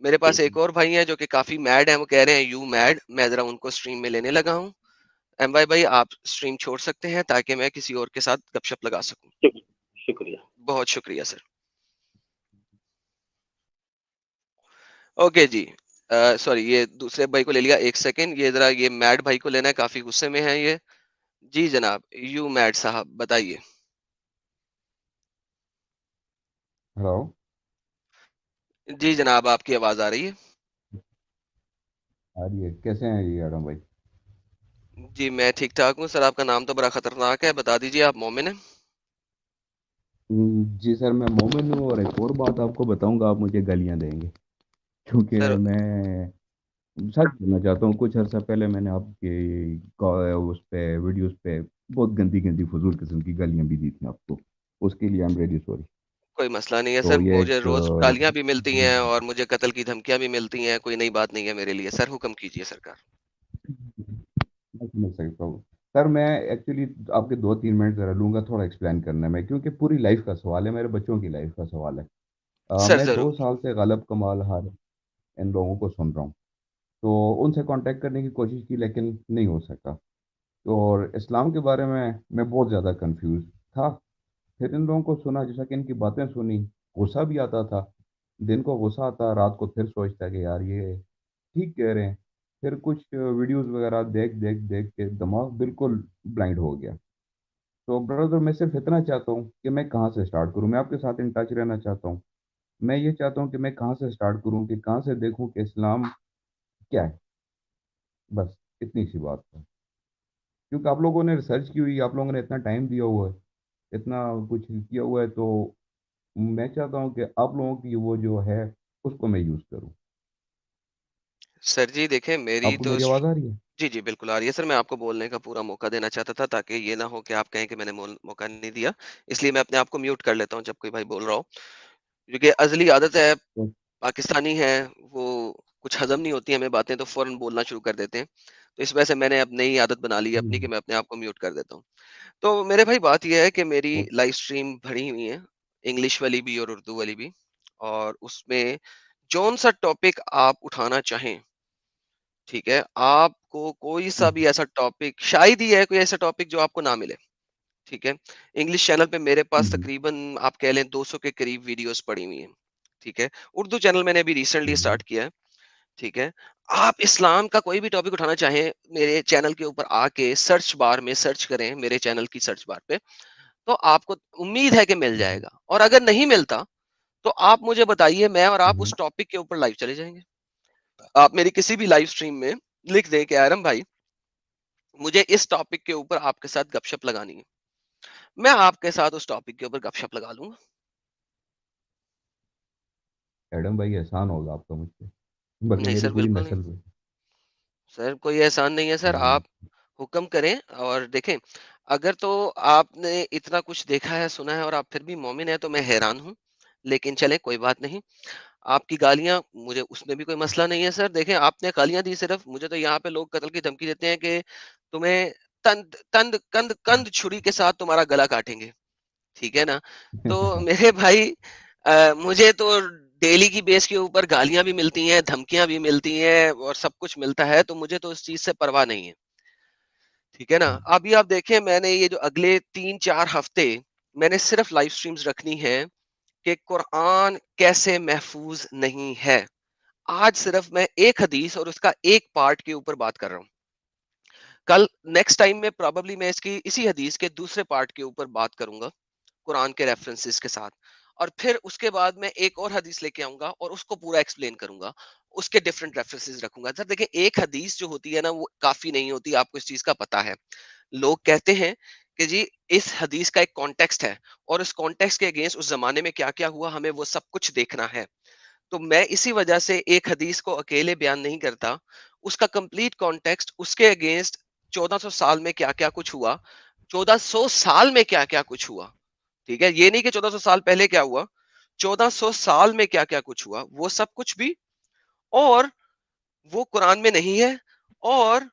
मेरे पास एक और भाई हैं जो कि काफी मैड हैं, वो कह रहे हैं यू मैड, मैं जरा उनको स्ट्रीम में लेने लगा हूँ। एम वाई भाई आप स्ट्रीम छोड़ सकते हैं ताकि मैं किसी और के साथ गपशप लगा सकूं। शुक्रिया। बहुत शुक्रिया सर। ओके जी। सॉरी, ये दूसरे भाई को ले लिया, एक सेकंड, ये जरा ये मैड भाई को लेना है, काफी गुस्से में है ये। जी जनाब, यू मैड साहब बताइए। हेलो। जी जनाब, आपकी आवाज आ रही है। आ रही है? कैसे हैं ये आडम भाई? जी मैं ठीक ठाक हूँ सर, आपका नाम तो बड़ा खतरनाक है, बता दीजिए आप मोमिन हैं? जी सर, मैं मोमिन हूँ, और एक और बात आपको बताऊंगा, आप मुझे गालियां देंगे, क्योंकि सर मैं सच बोलना चाहता हूँ। कुछ अर्सा पहले मैंने आपके उस पे वीडियोस पे बहुत गंदी गंदी फजूल किस्म की गालियां भी दी थी आपको। उसके लिए आई एम रियली सॉरी। कोई मसला नहीं है तो सर, ये मुझे एक रोज गालियां भी मिलती हैं और मुझे कत्ल की धमकियां भी मिलती हैं, कोई नई बात नहीं है मेरे लिए सर, हुक्म कीजिए सरकार। मैं समझ सकता हूँ। सर मैं एक्चुअली आपके 2-3 मिनट ज़रा लूंगा, थोड़ा एक्सप्लेन करने में, क्योंकि पूरी लाइफ का सवाल है, मेरे बच्चों की लाइफ का सवाल है। सर मैं जरूर। 2 साल से गालब कमाल हर इन लोगों को सुन रहा हूँ। तो उनसे कांटेक्ट करने की कोशिश की, लेकिन नहीं हो सका। तो और इस्लाम के बारे में मैं बहुत ज़्यादा कंफ्यूज था। फिर इन लोगों को सुना, जैसा कि इनकी बातें सुनी, गुस्सा भी आता था। दिन को गुस्सा आता, रात को फिर सोचता कि यार ये ठीक कह रहे हैं। फिर कुछ वीडियोस वगैरह देख देख देख के दिमाग बिल्कुल ब्लाइंड हो गया। तो ब्रदर, मैं सिर्फ इतना चाहता हूँ कि मैं कहाँ से स्टार्ट करूँ। मैं आपके साथ इन टच रहना चाहता हूँ। मैं ये चाहता हूँ कि मैं कहाँ से स्टार्ट करूँ, कि कहाँ से देखूँ कि इस्लाम क्या है। बस इतनी सी बात है। क्योंकि आप लोगों ने रिसर्च की हुई, आप लोगों ने इतना टाइम दिया हुआ है, इतना कुछ किया हुआ है, तो मैं चाहता हूँ कि आप लोगों की वो जो है उसको मैं यूज़ करूँ। सर जी देखें मेरी आपको तो मेरी आवाज़ आ रही है? जी जी बिल्कुल आ रही है सर, मैं आपको बोलने का पूरा मौका देना चाहता था ताकि ये ना हो कि आप कहें कि मैंने मौका नहीं दिया, इसलिए मैं अपने आप को म्यूट कर लेता हूँ जब कोई भाई बोल रहा हो, क्योंकि अजली आदत है, तो पाकिस्तानी है वो, कुछ हजम नहीं होती हमें बातें तो फौरन बोलना शुरू कर देते हैं। तो इस वजह से मैंने अब नई आदत बना ली है अपनी कि हम्म, मैं अपने आप को म्यूट कर देता हूँ। तो मेरे भाई बात यह है कि मेरी तो लाइव स्ट्रीम भरी हुई है, इंग्लिश वाली भी और उर्दू वाली भी, और उसमें जौन सा टॉपिक आप उठाना चाहें, ठीक है, आपको कोई सा भी ऐसा टॉपिक, शायद ही है कोई ऐसा टॉपिक जो आपको ना मिले, ठीक है। इंग्लिश चैनल पे मेरे पास हम्म, तकरीबन आप कह लें 200 के करीब वीडियोस पड़ी हुई हैं, ठीक है। उर्दू चैनल मैंने अभी रिसेंटली हम्म, स्टार्ट किया है, ठीक है। आप इस्लाम का कोई भी टॉपिक उठाना चाहें, मेरे चैनल के ऊपर आके सर्च बार में सर्च करें, मेरे चैनल की सर्च बार पे, तो आपको उम्मीद है कि मिल हम्म, जाएगा, और अगर नहीं मिलता तो आप मुझे बताइए, मैं और आप हम्म। उस टॉपिक के ऊपर लाइव चले जाएंगे। आप मेरी किसी भी लाइव स्ट्रीम में लिख दें कि आरम भाई मुझे इस टॉपिक के ऊपर आपके साथ गपशप लगानी है, मैं आपके साथ उस टॉपिक के ऊपर गपशप लगा लूंगा। एडम भाई, एहसान होगा आपका मुझ पे, बल्कि नहीं मेरी सर पूरी बिल्कुल नहीं, नस्ल पे। सर कोई एहसान नहीं है सर, हम्म, आप हुक्म करें और देखें। अगर तो आपने इतना कुछ देखा है सुना है और आप फिर भी मोमिन है तो मैं हैरान हूँ, लेकिन चले कोई बात नहीं। आपकी गालियाँ मुझे उसमें भी कोई मसला नहीं है सर। देखें आपने गालियाँ दी सिर्फ़, मुझे तो यहाँ पे लोग कत्ल की धमकी देते हैं कि तुम्हें तंद तंद कंद कंद छुरी के साथ तुम्हारा गला काटेंगे, ठीक है ना? तो मेरे भाई मुझे तो डेली की बेस के ऊपर गालियाँ भी मिलती हैं, धमकियाँ भी मिलती हैं और सब कुछ मिलता है, तो मुझे तो इस चीज़ से परवाह नहीं है, ठीक है ना? अभी आप देखें मैंने ये जो अगले 3-4 हफ्ते मैंने सिर्फ़ लाइव स्ट्रीम्स रखनी है कि कुरान कैसे महफूज नहीं है। आज सिर्फ मैं एक हदीस और उसका एक पार्ट के ऊपर बात कर रहा हूँ। कल नेक्स्ट टाइम में प्रोबेबली मैं इसकी इसी हदीस के दूसरे पार्ट के ऊपर बात करूंगा, कुरान के रेफरेंसेस के साथ, और फिर उसके बाद मैं एक और हदीस लेके आऊंगा और उसको पूरा एक्सप्लेन करूंगा, उसके डिफरेंट रेफरेंसेस रखूंगा। सर देखिए एक हदीस जो होती है ना वो काफी नहीं होती, आपको इस चीज का पता है। लोग कहते हैं कि जी इस हदीस का एक कॉन्टेक्स्ट है और उस कॉन्टेक्स्ट के अगेंस्ट उस जमाने में क्या क्या हुआ हमें वो सब कुछ देखना है। तो मैं इसी वजह से एक हदीस को अकेले बयान नहीं करता, उसका कंप्लीट कॉन्टेक्स्ट, उसके अगेंस्ट 1400 साल में क्या क्या कुछ हुआ, 1400 साल में क्या क्या कुछ हुआ, ठीक है, ये नहीं कि 1400 साल पहले क्या हुआ, 1400 साल में क्या क्या कुछ हुआ वो सब कुछ भी, और वो कुरान में नहीं है, और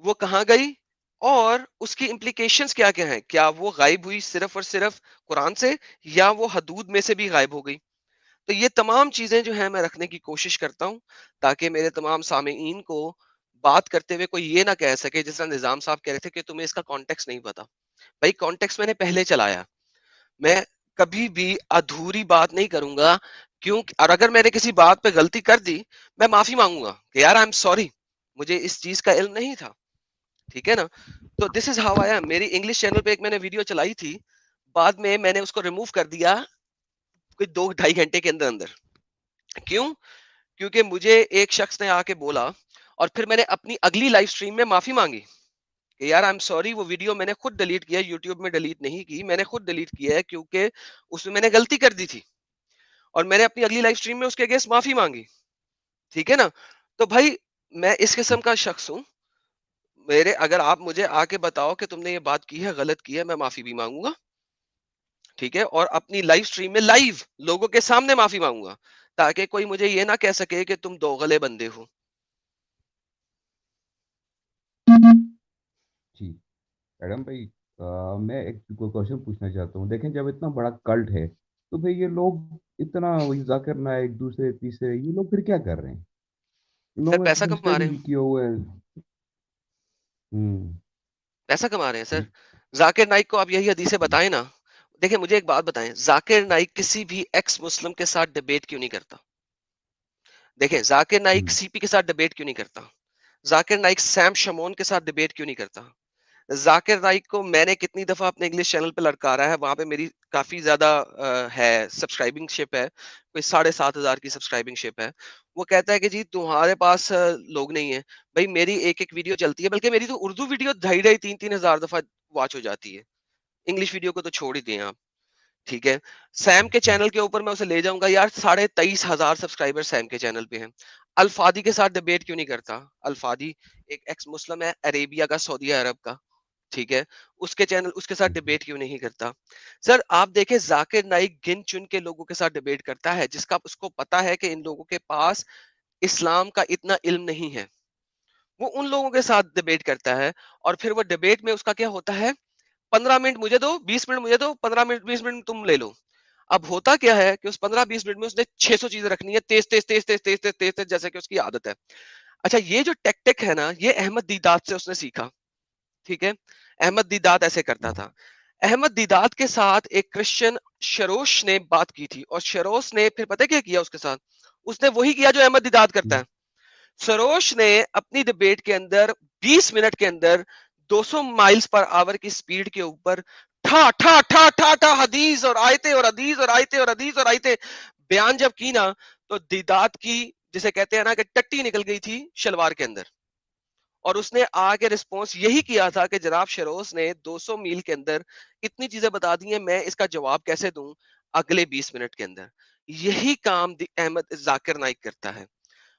वो कहाँ गई, और उसकी इम्प्लीकेशंस क्या क्या हैं, क्या वो गायब हुई सिर्फ और सिर्फ कुरान से, या वो हदूद में से भी गायब हो गई। तो ये तमाम चीज़ें जो हैं मैं रखने की कोशिश करता हूँ, ताकि मेरे तमाम सामईन को बात करते हुए कोई ये ना कह सके, जिस तरह निज़ाम साहब कह रहे थे कि तुम्हें इसका कॉन्टेक्स्ट नहीं पता। भाई कॉन्टेक्स्ट मैंने पहले चलाया। मैं कभी भी अधूरी बात नहीं करूँगा, क्यों और अगर मैंने किसी बात पे गलती कर दी, मैं माफ़ी माँगूँगा कि यार आई एम सॉरी, मुझे इस चीज़ का इल्म नहीं था। ठीक है ना? तो this is how I am. मेरी इंग्लिश चैनल पे एक मैंने वीडियो चलाई थी, बाद में मैंने उसको रिमूव कर दिया कोई 2 ढाई घंटे के अंदर-अंदर। क्यों? क्योंकि मुझे एक शख्स ने आके बोला और फिर मैंने अपनी अगली लाइव स्ट्रीम में माफ़ी माँगी कि यार आई एम सॉरी, वो वीडियो मैंने खुद डिलीट किया है, यूट्यूब में डिलीट नहीं की, मैंने खुद डिलीट किया है क्योंकि उसमें मैंने गलती कर दी थी और मैंने अपनी अगली लाइव स्ट्रीम में उसके अगेंस्ट माफ़ी माँगी। ठीक है ना? तो भाई मैं इस किस्म का शख्स हूँ, मेरे अगर आप मुझे आके बताओ कि तुमने ये बात की है, गलत की है, मैं माफ़ी भी माँगूँगा। ठीक है? और अपनी लाइव स्ट्रीम में लाइव लोगों के सामने माफ़ी माँगूँगा, ताकि कोई मुझे ये ना कह सके कि तुम दोगले बंदे हो। जी। एडम भाई, मैं एक क्वेश्चन पूछना चाहता हूँ। देखें, जब इतना बड़ा कल्ट है, तो भाई ये लोग इतना, वही जाकिर नाइक, दूसरे तीसरे, ये लोग फिर क्या कर रहे हैं? इन सर लोगों ने पैसा तो कमा स्टडी रहे भी हैं। किया हुआ है। हम्म। पैसा कमा रहे हैं सर। जी। जाकिर नाइक को आप यही हदीसें बताएं ना। देखिए मुझे एक बात बताएं, जाकिर नाइक किसी भी एक्स मुस्लिम के साथ डिबेट क्यों नहीं करता? देखें जाकिर नाइक हम्म। सीपी के साथ डिबेट क्यों नहीं करता? जाकिर नाइक सैम शमोन के साथ डिबेट क्यों नहीं करता? जाकिर नाइक को मैंने कितनी दफा अपने इंग्लिश चैनल पे लड़कारा है, वहां पे मेरी काफी ज्यादा है सब्सक्राइबिंग शिप है, कोई 7,500 की सब्सक्राइबिंग शिप है। वो कहता है कि जी तुम्हारे पास लोग नहीं है। भाई मेरी एक एक वीडियो चलती है, बल्कि मेरी तो उर्दू वीडियो ढाई ढाई तीन तीन हजार दफा वॉच हो जाती है। इंग्लिश वीडियो को तो छोड़ ही दें आप। ठीक है? सैम के अच्छा। चैनल के ऊपर मैं उसे ले जाऊंगा यार, 23,500 सब्सक्राइबर सैम के चैनल पे हैं। अल्फादी के साथ डिबेट क्यों नहीं करता? अल्फादी एक एक्स मुस्लिम है, अरेबिया का, सऊदी अरब का। ठीक है? उसके चैनल उसके साथ हम्म। डिबेट क्यों नहीं करता? सर आप देखें जाकिर नाइक गिन चुन के लोगों के साथ डिबेट करता है, जिसका उसको पता है कि इन लोगों के पास इस्लाम का इतना इल्म नहीं है। वो उन लोगों के साथ डिबेट करता है और फिर वो डिबेट में उसका क्या होता है, 15 मिनट मुझे दो, 20 मिनट मुझे दो, 15 मिनट 20 मिनट तुम ले लो। अब होता क्या है कि उस 15-20 मिनट में उसने 600 चीजें रखनी है, तेज तेज तेज तेज तेज तेज तेज तेज, जैसे कि उसकी आदत है। अच्छा ये जो टेक्टिक है ना, ये अहमद दीदात से उसने सीखा। ठीक है? अहमद दीदात ऐसे करता था। अहमद दीदात के साथ एक क्रिश्चियन शरोश ने बात की थी और शरोश ने फिर पता है क्या किया उसके साथ? उसने वही किया जो अहमद दीदात करता हम्म। है। सरोज ने अपनी डिबेट के अंदर 20 मिनट के अंदर 200 माइल्स पर आवर की स्पीड के ऊपर ठा ठा ठा ठा ठा हदीस और आयते और हदीस और आयते और हदीस और आयते बयान जब की ना, तो दीदात की, जिसे कहते हैं ना, कि टट्टी निकल गई थी शलवार के अंदर। और उसने आके रिस्पॉन्स यही किया था कि जनाब शरोस ने 200 मील के अंदर इतनी चीजें बता दी हैं, मैं इसका जवाब कैसे दूं अगले 20 मिनट के अंदर। यही काम अहमद जाकिर नाइक करता है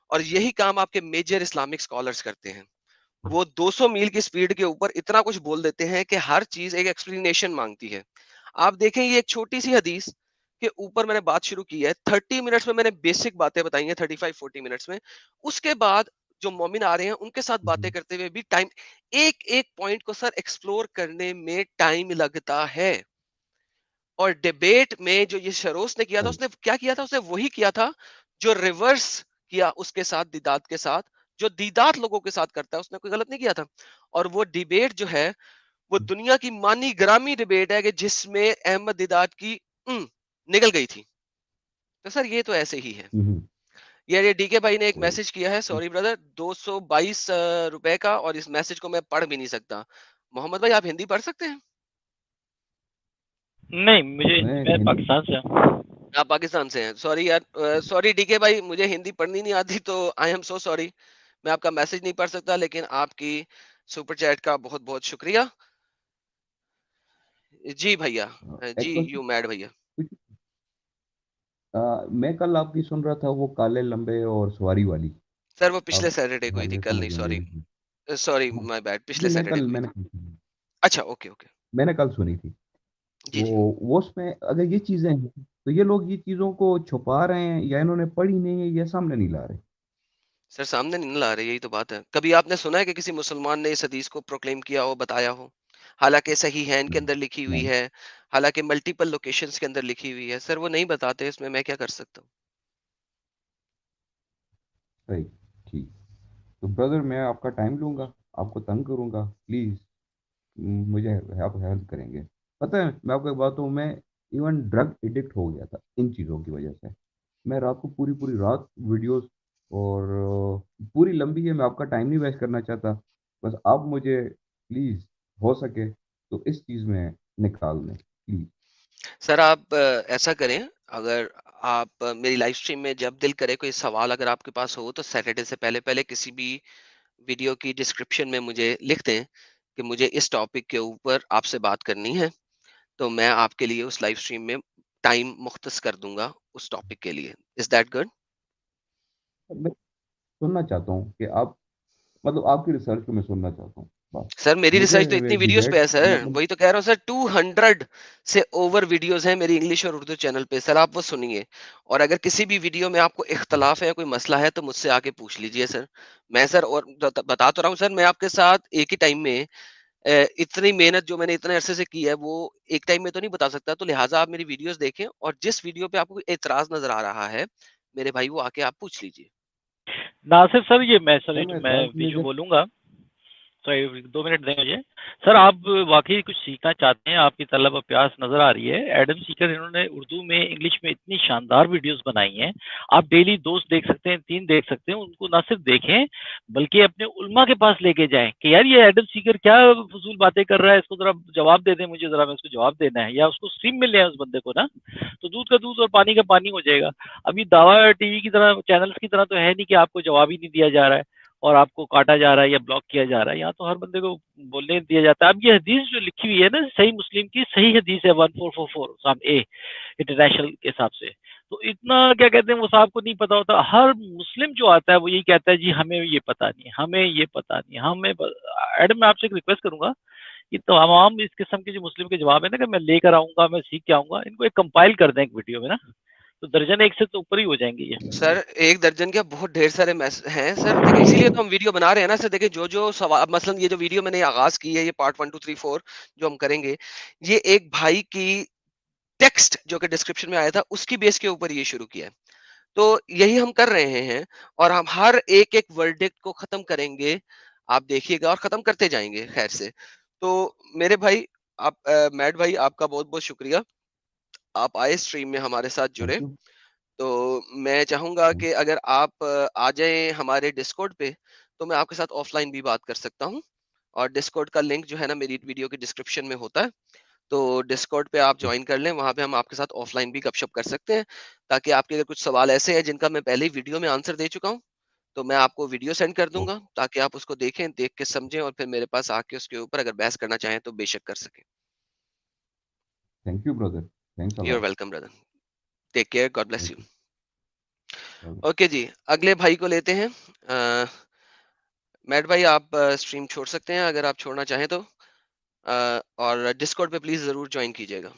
और यही काम आपके मेजर इस्लामिक स्कॉलर्स करते हैं। वो 200 मील की स्पीड के ऊपर इतना कुछ बोल देते हैं कि हर चीज एक एक्सप्लेनेशन मांगती है। आप देखें ये एक छोटी सी हदीस के ऊपर मैंने बात शुरू की है, 30 मिनट्स में मैंने बेसिक बातें बताई हैं, 35-40 मिनट्स में। उसके बाद जो मोमिन आ रहे हैं उनके साथ बातें हम्म। करते हुए भी टाइम, एक एक पॉइंट को सर एक्सप्लोर करने में टाइम लगता है। और डिबेट में जो ये शरोस ने किया था, सही। उसने क्या किया था? उसने वही किया था जो रिवर्स किया उसके साथ, दीदात के साथ, जो दीदात लोगों के साथ करता है। उसने कोई गलत नहीं किया था। और वो डिबेट जो है, वो दुनिया की मानी ग्रामी डिबेट है कि जिसमें अहमद दीदात की निकल गई थी। तो सर ये तो ऐसे ही है। हम्म। ये डीके भाई ने एक सही। मैसेज किया है, सॉरी ब्रदर, 222 रुपए का, और इस मैसेज को मैं पढ़ भी नहीं सकता। मोहम्मद भाई आप हिंदी पढ़ सकते हैं? नहीं, मुझे मैं मैं हिंदी। पाकिस्तान से हूँ। आप पाकिस्तान से हैं, सॉरी यार, सॉरी डीके भाई, मुझे हिंदी पढ़नी नहीं आती, तो आई एम सो सॉरी। मैं आपका मैसेज नहीं पढ़ सकता, लेकिन आपकी सुपर चैट का बहुत बहुत शुक्रिया। जी भैया। एक जी क्वेश्चन यू मैड भैया। मैं कल आपकी सुन रहा था, वो काले लंबे और सवारी वाली। सर वो पिछले अब सैटरडे को ही थी, हमें कल समझ नहीं, में नहीं सॉरी। रही। सॉरी हाँ। माय बैड, पिछले नहीं, सैटरडे को ही मैंने थी। कल सुनी। अच्छा ओके ओके। मैंने कल सुनी थी। जी जी। वो उसमें अगर ये चीजें हैं, तो ये लोग ये चीजों को छुपा रहे हैं, या इन्होंने पढ़ी नहीं है, या सामने नहीं ला रहे। सर सामने नहीं ला रहे, यही तो बात है। कभी आपने सुना है कि किसी मुसलमान ने इस हदीस को प्रोक्लेम किया हो, बताया हो? हालांकि सही है, इनके नहीं। अंदर लिखी हुई नहीं। है। हालाँकि मल्टीपल लोकेशंस के अंदर लिखी हुई है। सर वो नहीं बताते, इसमें मैं क्या कर सकता हूँ? सही, ठीक। तो ब्रदर मैं आपका टाइम लूँगा, आपको तंग करूँगा, प्लीज़ मुझे आप हेल्प करेंगे। पता है मैं आपको एक बात बताऊँ, मैं इवन ड्रग एडिक्ट हो गया था इन चीज़ों की वजह से। मैं रात को पूरी-पूरी रात वीडियोज़ और पूरी लंबी है, मैं आपका टाइम नहीं वेस्ट करना चाहता। बस आप मुझे प्लीज़ हो सके तो इस चीज़ में निकाल दें, प्लीज़। सर आप ऐसा करें, अगर आप मेरी लाइव स्ट्रीम में जब दिल करे कोई सवाल अगर आपके पास हो तो सैटरडे से पहले-पहले किसी भी वीडियो की डिस्क्रिप्शन में मुझे लिख दें कि मुझे इस टॉपिक के ऊपर आपसे बात करनी है, तो मैं आपके लिए उस लाइव स्ट्रीम में टाइम मुख्तस कर दूँगा उस टॉपिक के लिए। Is that good? मैं सुनना चाहता हूँ कि आप मतलब आपकी रिसर्च को मैं सुनना चाहता हूँ, बस। सर मेरी मुझे रिसर्च तो इतनी वीडियोस पे डिबेट है सर, मतलब वही तो कह रहा हूँ सर, 200 से ओवर वीडियोस हैं मेरी इंग्लिश और उर्दू चैनल पे। सर आप वो सुनिए, और अगर किसी भी वीडियो में आपको इख्तलाफ है या कोई मसला है तो मुझसे आके पूछ लीजिए सर। मैं सर और बता तो रहा हूँ सर, मैं आपके साथ एक ही टाइम में इतनी मेहनत जो मैंने इतने अरसे से की है वो एक टाइम में तो नहीं बता सकता, तो लिहाजा आप मेरी वीडियोस देखें और जिस वीडियो पे आपको कोई एतराज नजर आ रहा है मेरे भाई, वो आके आप पूछ लीजिए। नासिर सर, ये मैं सर सर मैं मैं एतराज़ भी में जो जब बोलूंगा, सॉरी 2 मिनट दें मुझे। सर आप वाकई कुछ सीखना चाहते हैं, आपकी तलब और प्यास नजर आ रही है। एडम सीकर इन्होंने उर्दू में, इंग्लिश में इतनी शानदार वीडियोस बनाई हैं। आप डेली 2 देख सकते हैं, 3 देख सकते हैं, उनको ना सिर्फ देखें बल्कि अपने उलमा के पास लेके जाएं कि यार ये एडम सीकर क्या फजूल बातें कर रहा है, इसको जरा जवाब दे दें मुझे, जरा मैं इसको जवाब देना है, या उसको स्ट्रीम में ले आए उस बंदे को ना, तो दूध का दूध और पानी का पानी हो जाएगा। अभी दावा टीवी की तरह, चैनल्स की तरह तो है नहीं कि आपको जवाब ही नहीं दिया जा रहा है और आपको काटा जा रहा है या ब्लॉक किया जा रहा है। यहाँ तो हर बंदे को बोलने दिया जाता है। अब ये हदीस जो लिखी हुई है ना, सही मुस्लिम की सही हदीस है 1444 साम ए इंटरनेशनल के हिसाब से, तो इतना क्या कहते हैं वो साहब को नहीं पता होता। हर मुस्लिम जो आता है वो यही कहता है जी हमें ये पता नहीं, हमें ये पता नहीं, एडम मैं आपसे एक रिक्वेस्ट करूंगा कि तमाम इस किस्म के जो मुस्लिम के जवाब है ना, कि मैं लेकर आऊंगा, मैं सीख के आऊंगा, इनको एक कंपाइल कर दें एक वीडियो में ना, तो दर्जन एक से तो ऊपर ही हो जाएंगे ये। सर 1 दर्जन क्या, बहुत ढेर सारे मैस हैं सर। देखिए इसीलिए तो हम वीडियो बना रहे हैं ना सर। देखिए जो-जो सवा मसलन ये जो वीडियो मैंने आगाज़ की है, ये पार्ट 1, 2, 3, 4 जो हम करेंगे, ये एक भाई की टेक्स्ट जो कि डिस्क्रिप्शन में आया था, उसकी बेस के ऊपर ये शुरू किया है। तो यही हम कर रहे हैं और हम हर एक-एक वर्डिक्ट को ख़त्म करेंगे। आप देखिएगा और ख़त्म करते जाएँगे खैर से। तो मेरे भाई, आप मैड भाई, आपका बहुत-बहुत शुक्रिया। आप आए स्ट्रीम में हमारे साथ थैंक जुड़े। यू, तो मैं चाहूँगा थैंक कि अगर आप आ जाएँ हमारे डिस्कॉर्ड पे, तो मैं आपके साथ ऑफ़लाइन भी बात कर सकता हूँ। और डिस्कॉर्ड का लिंक जो है ना मेरी वीडियो के डिस्क्रिप्शन में होता है। तो डिस्कॉर्ड पे आप यू, जॉइन कर लें, वहाँ पे हम आपके साथ ऑफ़लाइन भी गपशप कर सकते हैं, ताकि आपके अगर कुछ सवाल ऐसे हैं जिनका मैं पहले ही वीडियो में आंसर दे चुका हूँ, तो मैं आपको वीडियो सेंड कर ओके, दूँगा, ताकि आप उसको देखें, देख के समझें और फिर मेरे पास आके उसके ऊपर अगर बहस करना चाहें तो बेशक कर सकें। Thank you brother, thanks a you are lot, welcome brother. Take care, God bless you. Thank you. Okay जी, अगले भाई को लेते हैं। अ, मैट भाई आप स्ट्रीम छोड़ सकते हैं अगर आप छोड़ना चाहें तो। और डिस्कॉर्ड पे प्लीज़ ज़रूर जॉइन कीजिएगा।